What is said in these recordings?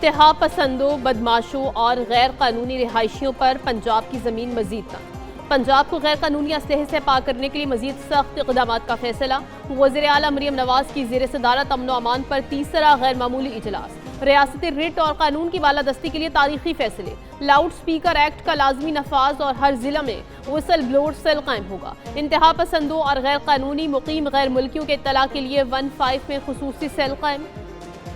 इंतहा पसंदों, बदमाशों और गैर कानूनी रिहायशियों पर पंजाब की ज़मीन मजीद तंग। पंजाब को गैर कानूनी असलहे से पाक करने के लिए मजीद सख्त इक़दाम का फैसला। वज़ीर आला मरियम नवाज की ज़ेर सदारत अमन व अमान पर तीसरा गैर मामूली इजलास। रियासती रिट और कानून की बालादस्ती के लिए तारीखी फैसले। लाउड स्पीकर एक्ट का लाजमी नफाज और हर जिला में विसल ब्लोअर सेल कायम होगा। इंतहा पसंदों और गैर कानूनी मुकीम गैर मुल्कियों के इत्तला के लिए 15 में खुसूसी सेल कायम।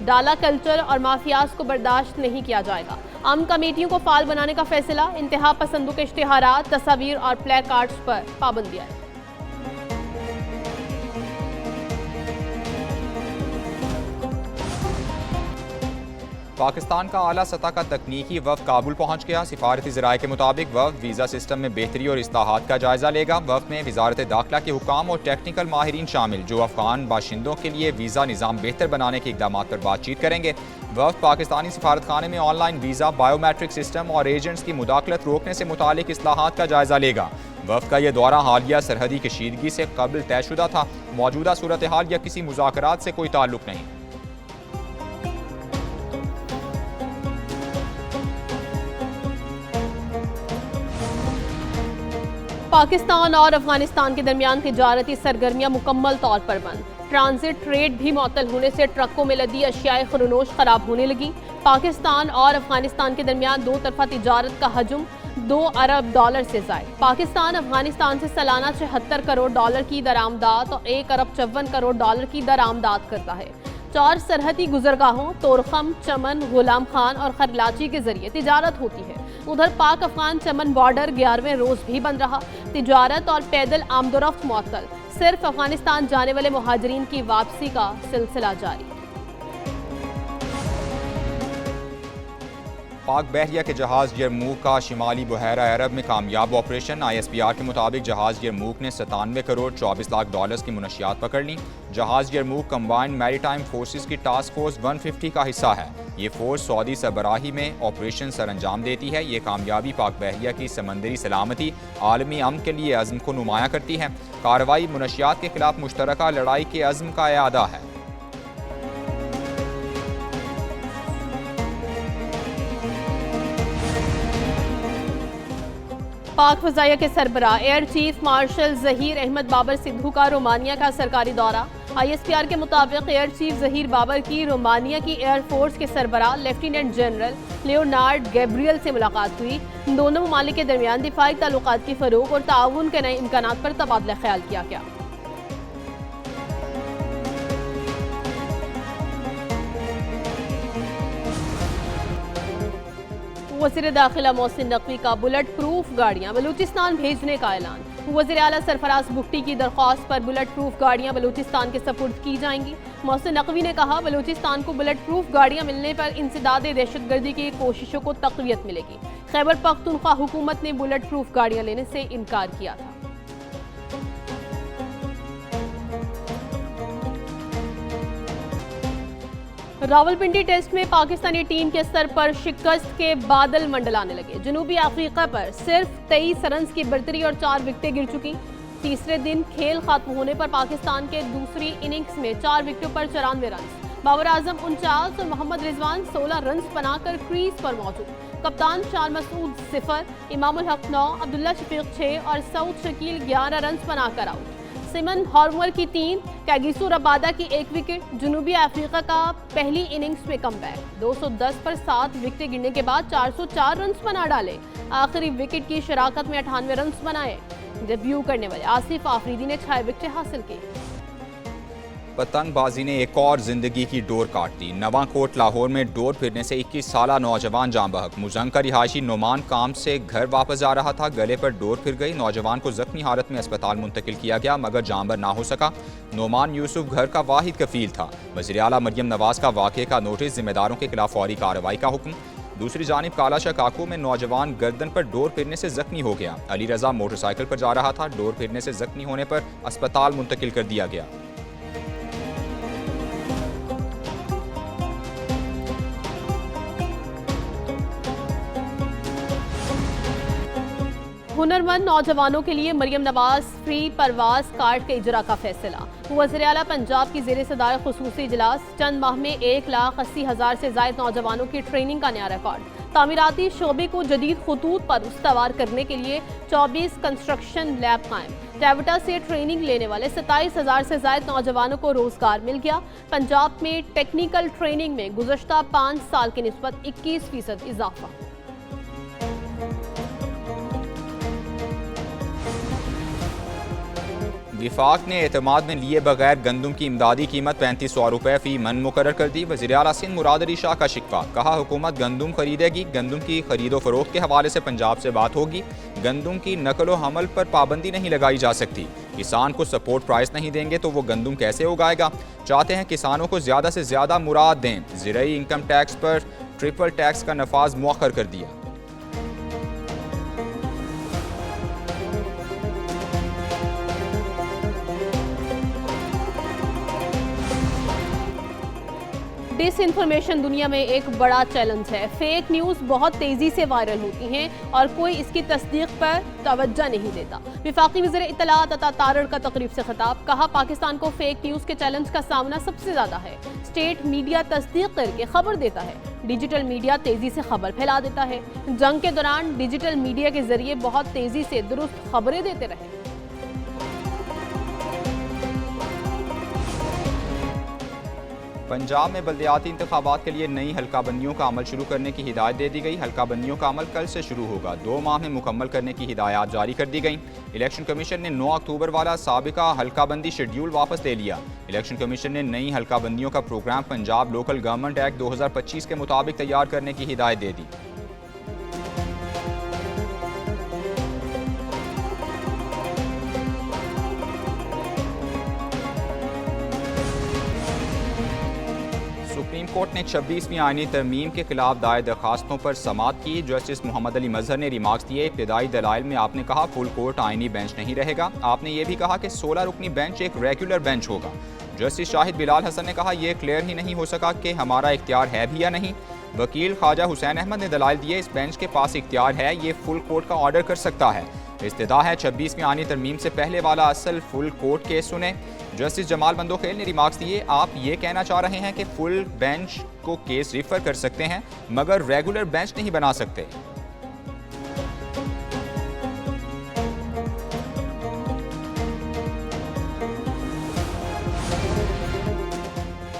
डाला कल्चर और माफियाज को बर्दाश्त नहीं किया जाएगा। आम कमेटियों को फाल बनाने का फैसला। इंतहा पसंदों के इश्तिहारात, तस्वीर और प्ले कार्ड्स पर पाबंदी आए। पाकिस्तान का आला सतह का तकनीकी वफ़द काबुल पहुँच गया। सिफारती ज़राए के मुताबिक वफ़द वीज़ा सिस्टम में बेहतरी और इस्लाहात का जायज़ा लेगा। वफ़द में वजारत दाखिला के हुक्काम और टेक्निकल माहिरीन शामिल, जो अफ़गान बाशिंदों के लिए वीज़ा निज़ाम बेहतर बनाने के इक़दाम पर बातचीत करेंगे। वफ़द पाकिस्तानी सिफारत खाने में ऑनलाइन वीज़ा, बायोमेट्रिक सिस्टम और एजेंट्स की मुदाखलत रोकने से मुतालिक इस्लाहात का जायज़ा लेगा। वफ़द का यह दौरा हालिया सरहदी कशीदगी से कबल तयशुदा था। मौजूदा सूरत हाल या किसी मुज़ाकरात से कोई ताल्लुक नहीं। पाकिस्तान और अफगानिस्तान के दरमियान तिजारती सरगर्मियां मुकम्मल तौर पर बंद। ट्रांजिट ट्रेड भी मुअत्तल होने से ट्रकों में लदी अशियाए खरनोश खराब होने लगी। पाकिस्तान और अफगानिस्तान के दरमियान दो तरफा तिजारत का हजम $2 अरब से जायद। पाकिस्तान अफगानिस्तान से सालाना $76 करोड़ की दरामदात और $1 अरब 54 करोड़ की दरामदात करता है। 4 सरहदी गुजरगाहों तोरखम, चमन, गुलाम खान और खरलाची के जरिए तिजारत होती है। उधर पाक अफगान चमन बॉर्डर 11वें रोज भी बंद रहा। तिजारत और पैदल आमदोरफ्त मुअत्तल। सिर्फ अफगानिस्तान जाने वाले मुहाजिरीन की वापसी का सिलसिला जारी। पाक बहरिया के जहाज यरमूक का शिमाली बहरा अरब में कामयाब ऑपरेशन। ISPR के मुताबिक जहाज यरमूक ने $97 करोड़ 24 लाख की मुनशियात पकड़ ली। जहाज यरमूक कंबाइंड मैरीटाइम फोर्सेस की टास्क फोर्स 150 का हिस्सा है। ये फोर्स सऊदी सरबराही में ऑपरेशन सर अंजाम देती है। ये कामयाबी पाक बहरिया की समंदरी सलामती, आलमी अमन के लिए अज़्म को नुमाया करती है। कार्रवाई मुनशियात के खिलाफ मुश्तरका लड़ाई के अज़्म का इआदा है। पाक फ़ज़ाइया के सरबराह air chief marshal Zaheer Ahmed Babar Sidhu का रोमानिया का सरकारी दौरा। ISPR के मुताबिक एयर चीफ ज़हीर बाबर की रोमानिया की एयरफोर्स के सरबराह लेफ्टिनेंट जनरल लियोनार्ड गैब्रियल से मुलाकात हुई। दोनों ममालिक के दरमियान दिफाई ताल्लुकात की फ़रोग़ और ताउन के नए इम्कानात पर तबादला ख्याल किया गया। वज़ीर दाखिला मोहसिन नकवी का बुलेट प्रूफ गाड़ियां बलूचिस्तान भेजने का ऐलान। वज़ीर आला सरफराज बुगटी की दरख्वास्त पर बुलेट प्रूफ गाड़ियां बलूचिस्तान के सपुर्द की जाएंगी। मोहसिन नकवी ने कहा, बलूचिस्तान को बुलेट प्रूफ गाड़ियां मिलने पर इंसदाद दहशतगर्दी की कोशिशों को तक़वियत मिलेगी। खैबर पख्तूनख्वा हुकूमत ने बुलेट प्रूफ गाड़ियां लेने से इनकार किया था। रावलपिंडी टेस्ट में पाकिस्तानी टीम के स्तर पर शिकस्त के बादल मंडलाने लगे। जनूबी अफ्रीका पर सिर्फ 23 रन की बढ़तरी और 4 विकेटें गिर चुकी। तीसरे दिन खेल खत्म होने पर पाकिस्तान के दूसरी इनिंग्स में 4 विकेटों पर 94 रन। बाबर आजम 49 और मोहम्मद रिजवान 16 रन बनाकर क्रीज पर मौजूद। कप्तान शान मसूद 0, इमामुल हक 9, अब्दुल्ला शफीक 6 और सऊद शकील 11 रन बनाकर आउट। सिमन हॉर्मर की 3, कैगिसो रबादा की 1 विकेट। जनूबी अफ्रीका का पहली इनिंग्स में कमबैक। 210 पर 7 विकेटें गिरने के बाद 404 रन बना डाले। आखिरी विकेट की शराकत में 98 रन बनाए। डेब्यू करने वाले आसिफ आफरीदी ने 6 विकेटें हासिल की। पतंगबाजी ने एक और जिंदगी की डोर काट दी। नवाकोट लाहौर में डोर फिरने से 21 साला नौजवान जाँ बहक। मुजंग का रिहायशी नोमान काम से घर वापस जा रहा था, गले पर डोर फिर गई। नौजवान को जख्मी हालत में अस्पताल मुंतकिल किया गया, मगर जाँबर ना हो सका। नोमान यूसुफ घर का वाहिद कफील था। वज़ीर आला मरियम नवाज का वाक़े का नोटिस, जिम्मेदारों के खिलाफ फौरी कार्रवाई का हुक्म। दूसरी जानिब कालाशाह काको में नौजवान गर्दन पर डोर फिरने से जख्मी हो गया। अली रजा मोटरसाइकिल पर जा रहा था, डोर फिरने से जख्मी होने पर अस्पताल मुंतकिल कर दिया गया। हुनरमंद नौजवानों के लिए मरियम नवाज फ्री परवाज कार्ड के इजरा का फैसला। वज़ीर आला पंजाब की ज़ेर सदारत खुसूसी इजलास, चंद माह में 1,80,000 से ज़ायद नौजवानों की ट्रेनिंग का नया रिकॉर्ड। तामीराती शोबे को जदीद खतूत पर उस्तवार करने के लिए 24 कंस्ट्रक्शन लैब कायम। टेवटा से ट्रेनिंग लेने वाले 27,000 से ज़ायद नौजवानों को रोजगार मिल गया। पंजाब में टेक्निकल ट्रेनिंग में गुज़श्ता 5 साल की निस्बत 21% इजाफा। विफाक ने एतमाद में लिए बगैर गंदम की इमदादी कीमत 3500 रुपये फी मन मुकर्रर कर दी। वज़ीर आला सिंध मुराद अली शाह का शिकवा, कहा हुकूमत गंदम खरीदेगी। गंदम की खरीदो फरोख्त के हवाले से पंजाब से बात होगी। गंदम की नकल व हमल पर पाबंदी नहीं लगाई जा सकती। किसान को सपोर्ट प्राइस नहीं देंगे तो वो गंदम कैसे उगाएगा। चाहते हैं किसानों को ज़्यादा से ज़्यादा मुराद दें। ज़राई इनकम टैक्स पर ट्रिपल टैक्स का नफाज मुअख्खर कर दिया। डिसइंफॉर्मेशन दुनिया में एक बड़ा चैलेंज है। फेक न्यूज़ बहुत तेज़ी से वायरल होती हैं और कोई इसकी तस्दीक पर तवज्जो नहीं देता। वफाकी वज़ीर इत्तलात अता तारड़ का तकरीब से खिताब, कहा पाकिस्तान को फेक न्यूज़ के चैलेंज का सामना सबसे ज़्यादा है। स्टेट मीडिया तस्दीक करके खबर देता है, डिजिटल मीडिया तेज़ी से खबर फैला देता है। जंग के दौरान डिजिटल मीडिया के जरिए बहुत तेज़ी से दुरुस्त खबरें देते रहे। पंजाब में बल्दियाती इंतखाबात के लिए नई हल्का बंदियों का अमल शुरू करने की हिदायत दे दी गई। हल्का बंदियों का अमल कल से शुरू होगा। 2 माह में मुकम्मल करने की हिदायत जारी कर दी गई। इलेक्शन कमीशन ने 9 अक्टूबर वाला साबिका हल्का बंदी शेड्यूल वापस ले लिया। इलेक्शन कमीशन ने नई हल्का बंदियों का program Punjab local government act 2025 के मुताबिक तैयार करने की हिदायत दे दी। सुप्रीम कोर्ट ने 26वीं आईनी तरमीम के खिलाफ दायर दरखास्तों पर समाअत की। जस्टिस मोहम्मद अली मजहर ने रिमार्क्स दिए। इब्तिदाई दलाइल में आपने कहा फुल कोर्ट आईनी बेंच नहीं रहेगा। आपने ये भी कहा कि 16 रुकनी बेंच एक रेगुलर बेंच होगा। जस्टिस शाहिद बिलाल हसन ने कहा यह क्लियर ही नहीं हो सका कि हमारा इख्तियार है भी या नहीं। वकील ख्वाजा हुसैन अहमद ने दलाइल दिए, इस बेंच के पास इख्तियार है, ये फुल कोर्ट का ऑर्डर कर सकता है। इस्तदा है 26वीं आनी तरमीम से पहले वाला असल फुल कोर्ट केस सुने। जस्टिस जमाल बंदोखेल ने रिमार्क्स दिए, आप ये कहना चाह रहे हैं कि फुल बेंच को केस रिफर कर सकते हैं मगर रेगुलर बेंच नहीं बना सकते।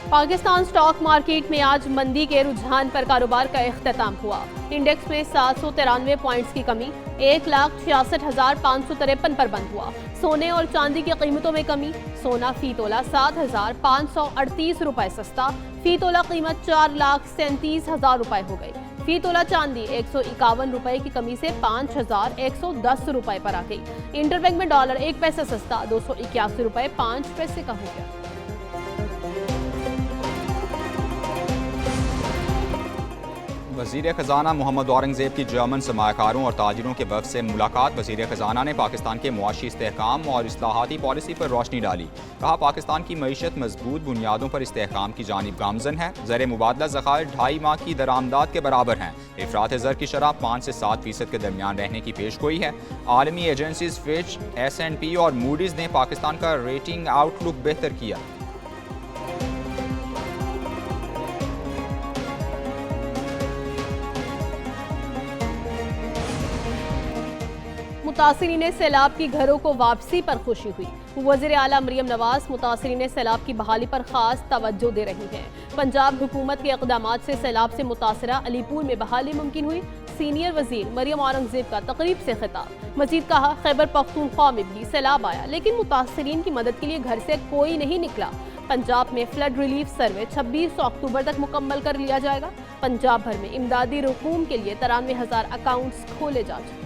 पाकिस्तान स्टॉक मार्केट में आज मंदी के रुझान पर कारोबार का इख्तिताम हुआ। इंडेक्स में 793 पॉइंट्स की कमी 1,66,553 पर बंद हुआ। सोने और चांदी की कीमतों में कमी। सोना फी तोला 7,538 रुपए सस्ता, फी तोला कीमत 4,37,000 रुपए हो गई। फी तोला चांदी 151 रुपए की कमी से 5,110 रुपए पर आ गई। इंटरबैंक में डॉलर 1 पैसा सस्ता 281 रुपए 5 पैसे का हो गया। वज़ीर ख़जाना मोहम्मद औरंगज़ेब की जर्मन सरमायाकारों और ताजिरों के वफ़द से मुलाकात। वज़ीर ख़जाना ने पाकिस्तान के मुआशी इस्तेहकाम और इस्लाहाती पॉलिसी पर रोशनी डाली। कहा पाकिस्तान की मईशत मजबूत बुनियादों पर इस्तेहकाम की जानिब गामज़न है। ज़र मुबादला ज़खायर 2.5 माह की दरामदाद के बराबर हैं। इफ़रात ज़र की शरह 5 से 7% के दरमियान रहने की पेशगोई है। आलमी एजेंसीज फिच, S&P और मूडीज़ ने पाकिस्तान का रेटिंग आउटलुक बेहतर किया। मुतासिरीन सैलाब की घरों को वापसी पर खुशी हुई। वज़ीर आला मरियम नवाज मुतासिरीन सैलाब की बहाली पर खास तवज्जो दे रही हैं। पंजाब हुकूमत के इक़दामात से सैलाब से मुतासरा अलीपुर में बहाली मुमकिन हुई। सीनियर वज़ीर मरियम औरंगज़ेब का तकरीब से खिताब। मजीद कहा खैबर पख्तूनख्वा में भी सैलाब आया लेकिन मुतासरीन की मदद के लिए घर से कोई नहीं निकला। पंजाब में फ्लड रिलीफ सर्वे 26 अक्टूबर तक मुकम्मल कर लिया जाएगा। पंजाब भर में इमदादी रकूम के लिए 93,000 अकाउंट्स खोले जा चुके।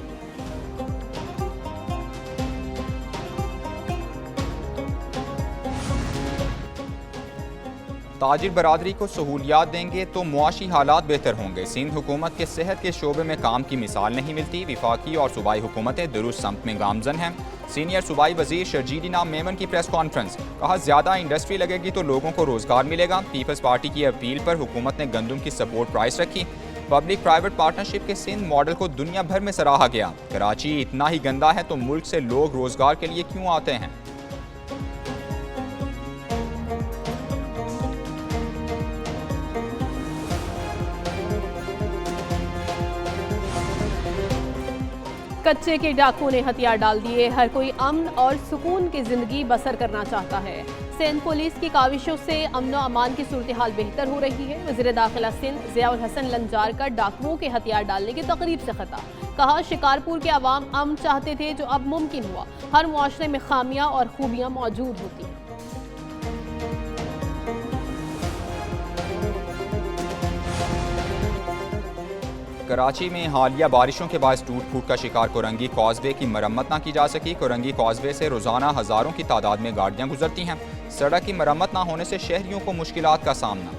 ताजिर बरादरी को सहूलियात देंगे तो मुआशी हालात बेहतर होंगे। सिंध हुकूमत के सेहत के शोबे में काम की मिसाल नहीं मिलती। विफाकी और सूबाई हुकूमतें दुरुस्त सम्त में गामजन हैं। सीनियर सूबाई वजीर शर्जील इनाम मेमन की प्रेस कॉन्फ्रेंस। कहा ज्यादा इंडस्ट्री लगेगी तो लोगों को रोजगार मिलेगा। पीपल्स पार्टी की अपील पर हुकूमत ने गंदम की सपोर्ट प्राइस रखी। पब्लिक प्राइवेट पार्टनरशिप के सिंध मॉडल को दुनिया भर में सराहा गया। कराची इतना ही गंदा है तो मुल्क से लोग रोजगार के लिए क्यों आते हैं। कच्चे के डाकुओं ने हथियार डाल दिए। हर कोई अमन और सुकून की जिंदगी बसर करना चाहता है। सिंध पुलिस की काविशों से अमन और अमान की सूरत हाल बेहतर हो रही है। वज़ीर दाखिला सिंध ज़ियाउल हसन लंजार का डाकुओं के हथियार डालने की तकरीब से खता। कहा, शिकारपुर के अवाम अमन चाहते थे जो अब मुमकिन हुआ। हर मुआशरे में खामियां और खूबियां मौजूद होती हैं। कराची में हालिया बारिशों के बायस टूट फूट का शिकार कोरंगी कॉजवे की मरम्मत न की जा सकी। कोरंगी कॉजवे से रोजाना हजारों की तादाद में गाड़ियां गुजरती हैं। सड़क की मरम्मत न होने से शहरियों को मुश्किलात का सामना।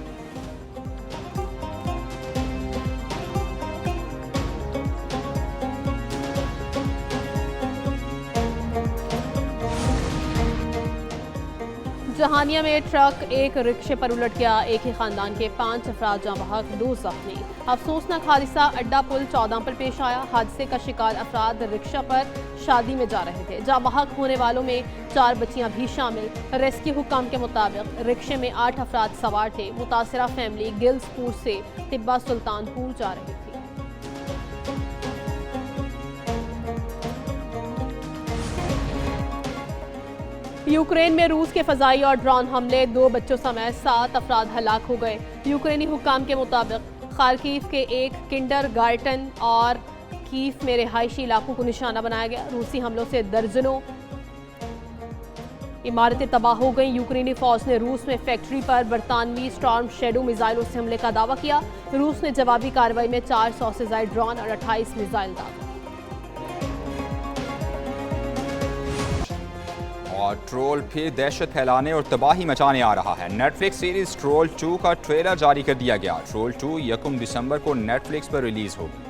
जहानिया में ट्रक एक रिक्शे पर उलट गया। एक ही खानदान के 5 अफराद जाँ बहक, 2 जख्मी। अफसोसनाक हादसा अड्डा पुल 14 पर पेश आया। हादसे का शिकार अफराद रिक्शा पर शादी में जा रहे थे। जाँ बहक होने वालों में 4 बच्चियां भी शामिल। रेस्क्यू हुकाम के मुताबिक रिक्शे में 8 अफराद सवार थे। मुतासरा फैमिली गिल्सपुर से तिब्बा सुल्तानपुर जा रही थी। यूक्रेन में रूस के फजाई और ड्रोन हमले, 2 बच्चों समेत 7 अफराद हलाक हो गए। यूक्रेनी हुकाम के मुताबिक खार्किव के एक किंडरगार्टन और कीव में रिहायशी इलाकों को निशाना बनाया गया। रूसी हमलों से दर्जनों इमारतें तबाह हो गईं। यूक्रेनी फौज ने रूस में फैक्ट्री पर बरतानवी स्टॉर्म शैडो मिसाइलों से हमले का दावा किया। रूस ने जवाबी कार्रवाई में 400 से ज्यादा ड्रोन और 28 मिसाइल दागे। और ट्रोल फिर दहशत फैलाने और तबाही मचाने आ रहा है। नेटफ्लिक्स सीरीज ट्रोल 2 का ट्रेलर जारी कर दिया गया। ट्रोल 2 1 दिसंबर को नेटफ्लिक्स पर रिलीज होगी।